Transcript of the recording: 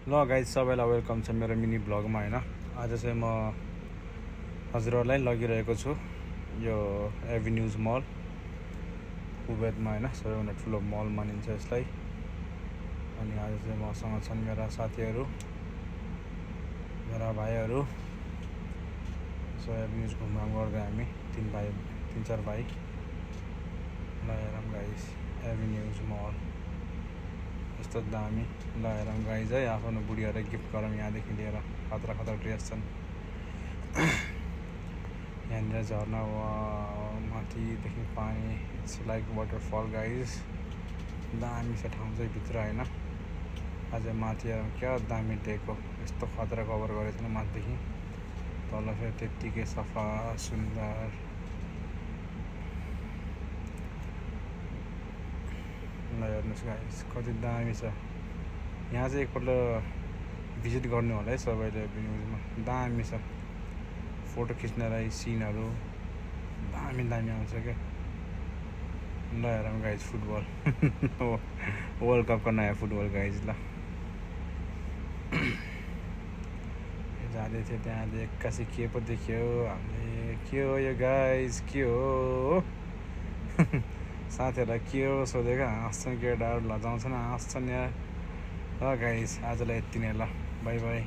ल गाइज सबैलाई वेलकम छ मेरो मिनी ब्लगमा होइन। आज चाहिँ म हजुरहरूलाई लगिरहेको छु यो एभिन्युज मल कुवेतमा होइन, सबैभन्दा ठुलो मल मानिन्छ यसलाई। अनि आज चाहिँ मसँग छन् मेरा साथीहरू, मेरा भाइहरू। सो एभिन्युज घुमघाम गर्दै हामी तिन चार भाइ ल हेरौँ गाइज एभिन्युज मल यस्तो दामी। ल हेरौँ गाइज है, आफ्नो बुढीहरूलाई गिफ्ट गरौँ। यहाँदेखि लिएर खतरा खतरा ड्रेस छन्। यहाँनिर झर्ना वा माथिदेखि पानी, इट्स लाइक वाटरफल गाइज। दामी छ ठाउँ चाहिँ भित्र होइन। आज माथि क्या दामी टेको, यस्तो खतरा कभर गरेको छैन माथिदेखि तल फेरि त्यत्तिकै सफा सुन्दर। ल हेर्नुहोस् गाइस कति दामी छ। यहाँ चाहिँ एकपल्ट भिजिट गर्नु होला है सबैले एभिन्युजमा, दामी छ। फोटो खिच्नलाई सिनहरू दामी दामी आउँछ क्या। ल हेरौँ गाइज फुटबल वर्ल्ड कपको नयाँ फुटबल गाइज। ल जाँदै थियो त्यहाँ एक्कासी के पो देख्यो हामीले, के हो यो गाइज के हो साथीहरूलाई के हो सोधेको हाँस्छन्, केटाहरू लजाउँछन् हाँस्छन् यार। ल गाइज आजलाई यति नै, ल बाई बाई।